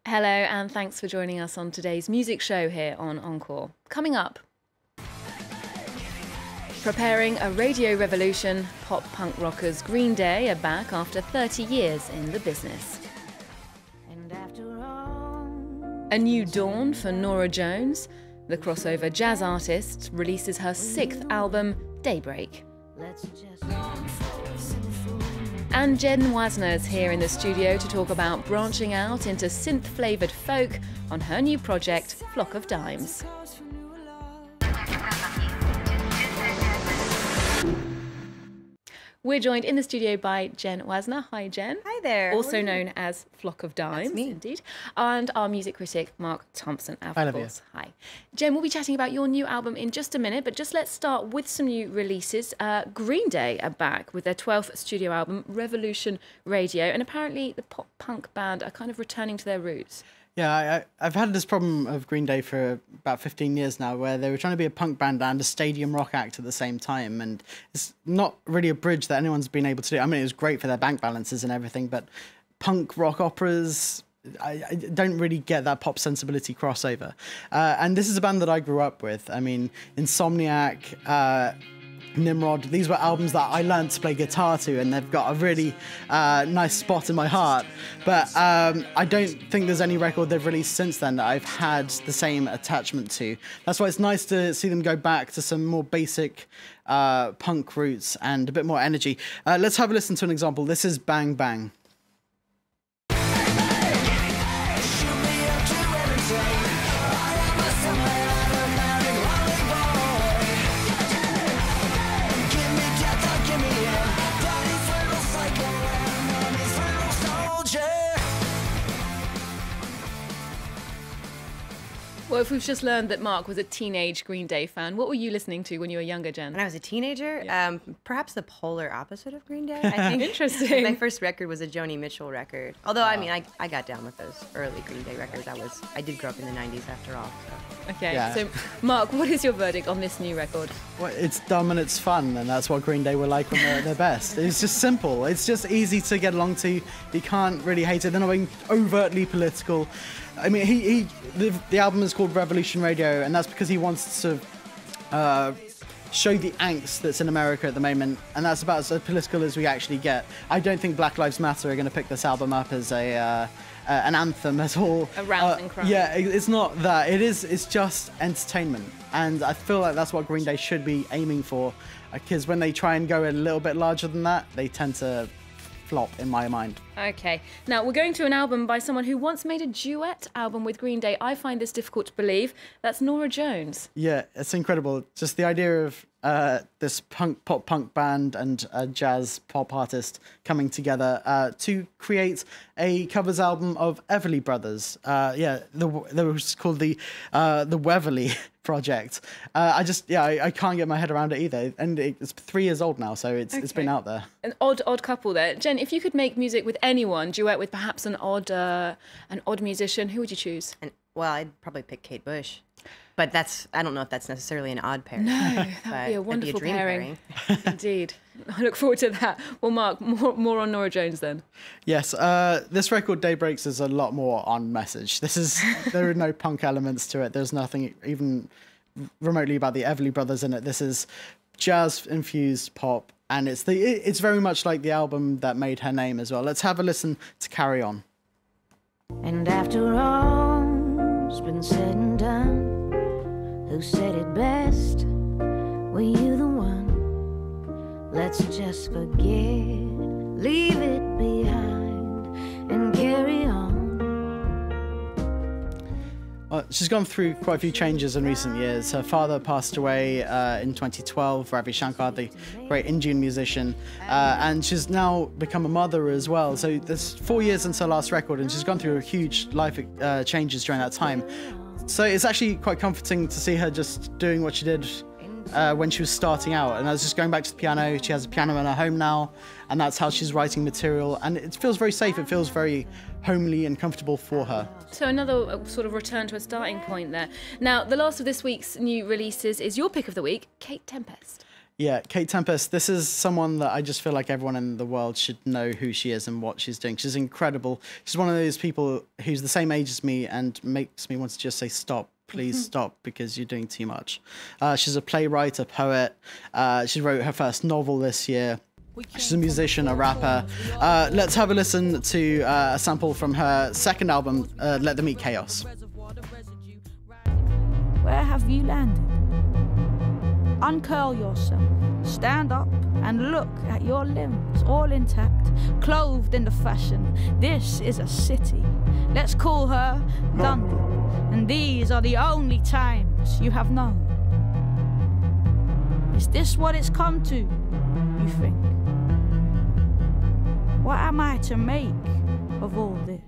Hello, and thanks for joining us on today's music show here on Encore. Coming up, preparing a radio revolution, pop-punk rockers Green Day are back after 30 years in the business. A new dawn for Norah Jones. The crossover jazz artist releases her 6th album, Daybreak. And Jen Wasner is here in the studio to talk about branching out into synth-flavoured folk on her new project, Flock of Dimes. We're joined in the studio by Jen Wasner. Hi, Jen. Hi there. Also known as Flock of Dimes. That's me. Indeed. And our music critic, Mark Thompson, of Hi, course. Hi. Jen, we'll be chatting about your new album in just a minute, but just let's start with some new releases. Green Day are back with their 12th studio album, Revolution Radio, and apparently the pop-punk band are kind of returning to their roots. Yeah, I've had this problem of Green Day for about 15 years now, where they were trying to be a punk band and a stadium rock act at the same time, and it's not really a bridge that anyone's been able to do. I mean, it was great for their bank balances and everything, but punk rock operas, I don't really get that pop sensibility crossover. And this is a band that I grew up with. I mean, Insomniac, Nimrod, these were albums that I learned to play guitar to, and they've got a really nice spot in my heart. But I don't think there's any record they've released since then that I've had the same attachment to. That's why it's nice to see them go back to some more basic punk roots and a bit more energy. Let's have a listen to an example. This is Bang Bang. Well, if we've just learned that Mark was a teenage Green Day fan, what were you listening to when you were younger, Jen? When I was a teenager, Yeah. perhaps the polar opposite of Green Day. I think Interesting. my first record was a Joni Mitchell record. Although, I mean, I got down with those early Green Day records. I did grow up in the 90s after all. So. Okay, Yeah. so Mark, what is your verdict on this new record? Well, it's dumb and it's fun, and that's what Green Day were like when they're at their best. It's just simple. It's just easy to get along to. You can't really hate it. They're not being overtly political. I mean, the album is called Revolution Radio, and that's because he wants to show the angst that's in America at the moment, and that's about as political as we actually get. I don't think Black Lives Matter are going to pick this album up as an anthem at all. A rant and cry. Yeah, it's not that. It's just entertainment, and I feel like that's what Green Day should be aiming for, because when they try and go a little bit larger than that, they tend to flop in my mind. Okay, now we're going to an album by someone who once made a duet album with Green Day. I find this difficult to believe. That's Norah Jones. Yeah, it's incredible. Just the idea of this pop punk band and a jazz pop artist coming together to create a covers album of Everly Brothers. That was called the Weverly Project. I can't get my head around it either. And it's 3 years old now, so it's been out there. An odd couple there. Jen, if you could make music with anyone, duet with perhaps an odd musician, who would you choose? Well, I'd probably pick Kate Bush. But I don't know if that's necessarily an odd pairing. No, that would be a wonderful dream pairing. Indeed. I look forward to that. Well, Mark, more on Norah Jones then. Yes, this record, Daybreaks, is a lot more on message. There are no punk elements to it. There's nothing even remotely about the Everly Brothers in it. This is jazz-infused pop, and it's very much like the album that made her name as well. Let's have a listen to Carry On. And after all's been said and done, who said it best? Were you the one? Let's just forget, leave it behind, and carry on. She's gone through quite a few changes in recent years. Her father passed away in 2012, Ravi Shankar, the great Indian musician, and she's now become a mother as well. So there's 4 years since her last record, and she's gone through huge life changes during that time. So it's actually quite comforting to see her just doing what she did when she was starting out. And I was just going back to the piano. She has a piano in her home now, and that's how she's writing material. And it feels very safe. It feels very homely and comfortable for her. So another sort of return to a starting point there. Now, the last of this week's new releases is your pick of the week, Kate Tempest. Yeah, Kate Tempest, this is someone that I just feel like everyone in the world should know who she is and what she's doing. She's incredible. She's one of those people who's the same age as me and makes me want to just say stop. Please stop, because you're doing too much. She's a playwright, a poet. She wrote her first novel this year. She's a musician, a rapper. Let's have a listen to a sample from her second album, Let Them Eat Chaos. Where have you landed? Uncurl yourself, stand up and look at your limbs, all intact, clothed in the fashion. This is a city. Let's call her London. And these are the only times you have known. Is this what it's come to, you think? What am I to make of all this?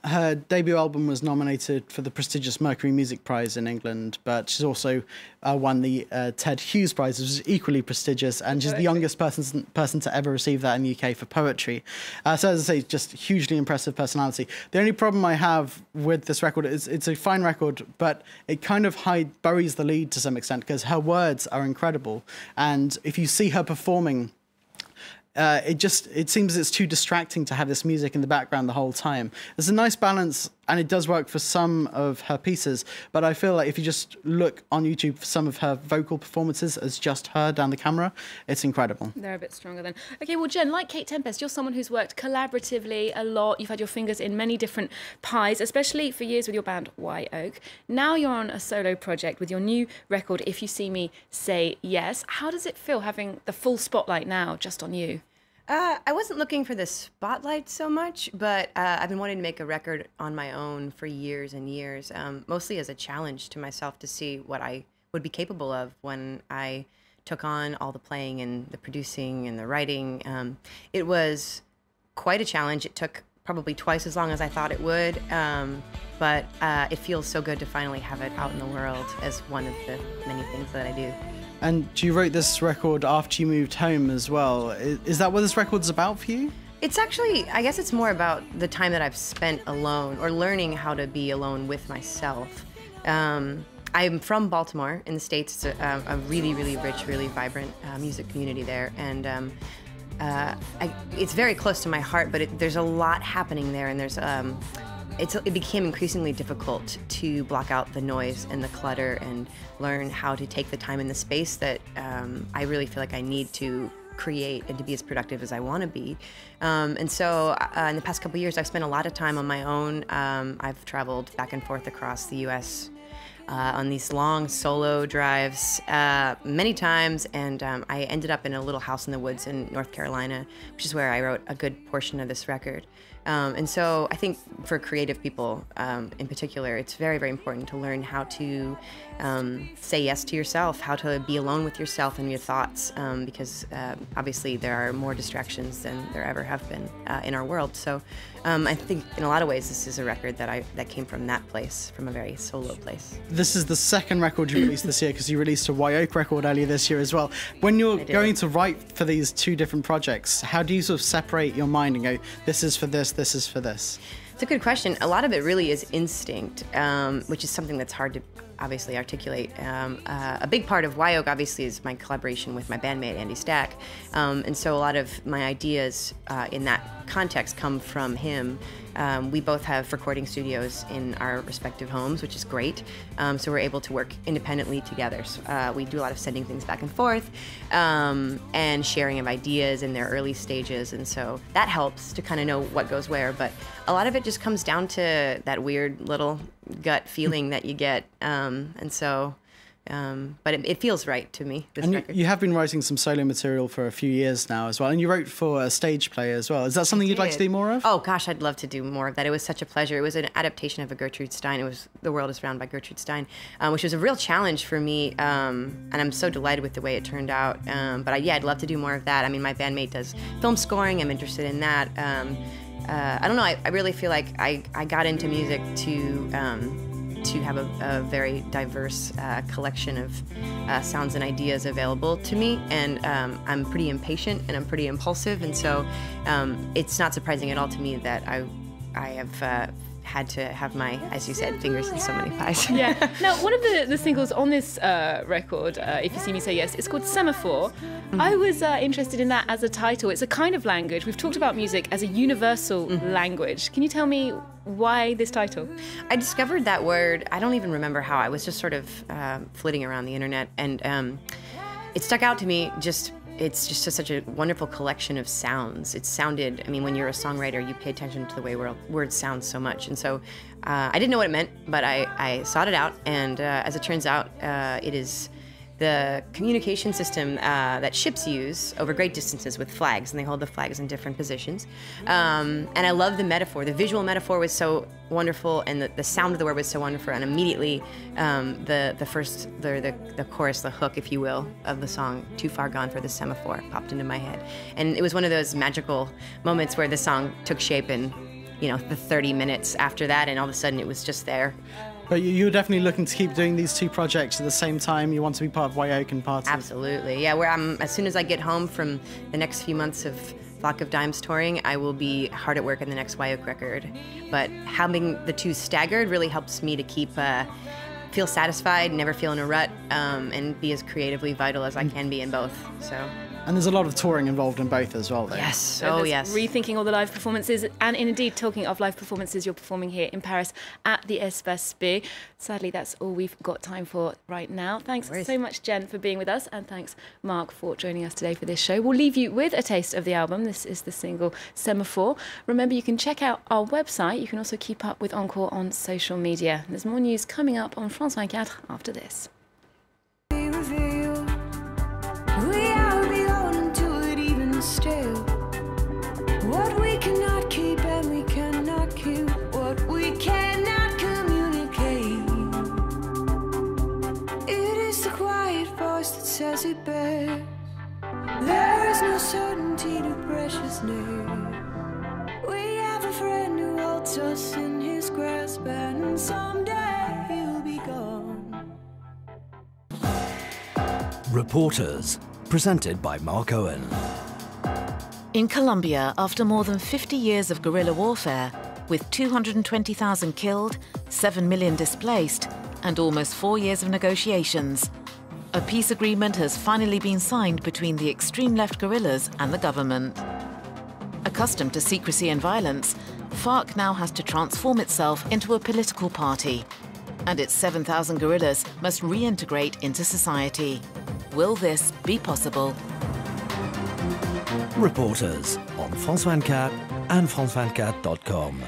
Her debut album was nominated for the prestigious Mercury Music Prize in England, but she's also won the Ted Hughes Prize, which is equally prestigious, and she's the youngest person to ever receive that in the UK for poetry. So as I say, just hugely impressive personality. The only problem I have with this record is it's a fine record, but it kind of buries the lead to some extent, because her words are incredible, and if you see her performing, it seems it's too distracting to have this music in the background the whole time. There's a nice balance, and it does work for some of her pieces, but I feel like if you just look on YouTube for some of her vocal performances as just her down the camera, it's incredible. They're a bit stronger then. Okay, well, Jen, like Kate Tempest, you're someone who's worked collaboratively a lot. You've had your fingers in many different pies, especially for years with your band Wye Oak. Now you're on a solo project with your new record, If You See Me, Say Yes. How does it feel having the full spotlight now just on you? I wasn't looking for the spotlight so much, but I've been wanting to make a record on my own for years and years, mostly as a challenge to myself to see what I would be capable of when I took on all the playing and the producing and the writing. It was quite a challenge. It took probably twice as long as I thought it would, but it feels so good to finally have it out in the world as one of the many things that I do. And you wrote this record after you moved home as well. Is that what this record's about for you? It's actually, I guess it's more about the time that I've spent alone, or learning how to be alone with myself. I'm from Baltimore in the States. It's a really, really rich, really vibrant music community there. And it's very close to my heart, but there's a lot happening there, and it became increasingly difficult to block out the noise and the clutter and learn how to take the time and the space that I really feel like I need to create and to be as productive as I want to be. And so in the past couple of years, I've spent a lot of time on my own. I've traveled back and forth across the U.S. On these long solo drives many times, and I ended up in a little house in the woods in North Carolina, which is where I wrote a good portion of this record. And so I think for creative people in particular, it's very, very important to learn how to say yes to yourself, how to be alone with yourself and your thoughts, because obviously there are more distractions than there ever have been in our world. So I think in a lot of ways this is a record that came from that place, from a very solo place. This is the second record you released this year, because you released a Wye Oak record earlier this year as well. When you're going to write for these two different projects, how do you sort of separate your mind and go, this is for this is for this? It's a good question. A lot of it really is instinct, which is something that's hard to obviously articulate. A big part of Wye Oak obviously is my collaboration with my bandmate Andy Stack, and so a lot of my ideas in that context come from him. We both have recording studios in our respective homes, which is great, so we're able to work independently together. So, we do a lot of sending things back and forth and sharing of ideas in their early stages, and so that helps to kind of know what goes where, but a lot of it just comes down to that weird little gut feeling that you get, and so but it feels right to me, this record. You have been writing some solo material for a few years now as well, and you wrote for a stage play as well. Is that something you'd like to do more of? Oh gosh, I'd love to do more of that. It was such a pleasure. It was an adaptation of a Gertrude Stein. It was The World is Round by Gertrude Stein, which was a real challenge for me, and I'm so delighted with the way it turned out. But yeah, I'd love to do more of that. I mean, my bandmate does film scoring. I'm interested in that. I don't know, I really feel like I got into music to have a very diverse collection of sounds and ideas available to me, and I'm pretty impatient and I'm pretty impulsive, and so it's not surprising at all to me that I I have had to have my, as you said, fingers in so many pies. Yeah. Now, one of the singles on this record, If You See Me Say Yes, it's called Semaphore. I was interested in that as a title. It's a kind of language. We've talked about music as a universal language. Can you tell me why this title? I discovered that word, I don't even remember how. I was just sort of flitting around the internet, and it stuck out to me. It's just such a wonderful collection of sounds. It sounded, I mean, when you're a songwriter, you pay attention to the way words sound so much. And so I didn't know what it meant, but I sought it out. And as it turns out, it is the communication system that ships use over great distances with flags, and they hold the flags in different positions. And I love the metaphor. The visual metaphor was so wonderful, and the sound of the word was so wonderful. And immediately, the chorus, the hook, if you will, of the song "Too Far Gone for the Semaphore" popped into my head, and it was one of those magical moments where the song took shape in, the 30 minutes after that, and all of a sudden it was just there. But you're definitely looking to keep doing these two projects at the same time. You want to be part of Wye Oak and part of... Absolutely, yeah. As soon as I get home from the next few months of Flock of Dimes touring, I will be hard at work on the next Wye Oak record. But having the two staggered really helps me to feel satisfied, never feel in a rut, and be as creatively vital as I can be in both. So. And there's a lot of touring involved in both as well, though. Yes. So yes. Rethinking all the live performances. And indeed, talking of live performances, you're performing here in Paris at the Espace B. Sadly, that's all we've got time for right now. Thanks so much, Jen, for being with us. And thanks, Mark, for joining us today for this show. We'll leave you with a taste of the album. This is the single Semaphore. Remember, you can check out our website. You can also keep up with Encore on social media. There's more news coming up on France 24 after this. Still, what we cannot keep and we cannot keep, what we cannot communicate. It is the quiet voice that says it best. There is no certainty to precious name. We have a friend who holds us in his grasp, and someday he'll be gone. Reporters, presented by Mark Owen. In Colombia, after more than 50 years of guerrilla warfare, with 220,000 killed, 7 million displaced, and almost 4 years of negotiations, a peace agreement has finally been signed between the extreme left guerrillas and the government. Accustomed to secrecy and violence, FARC now has to transform itself into a political party, and its 7,000 guerrillas must reintegrate into society. Will this be possible? Reporters on France 24 and France24.com.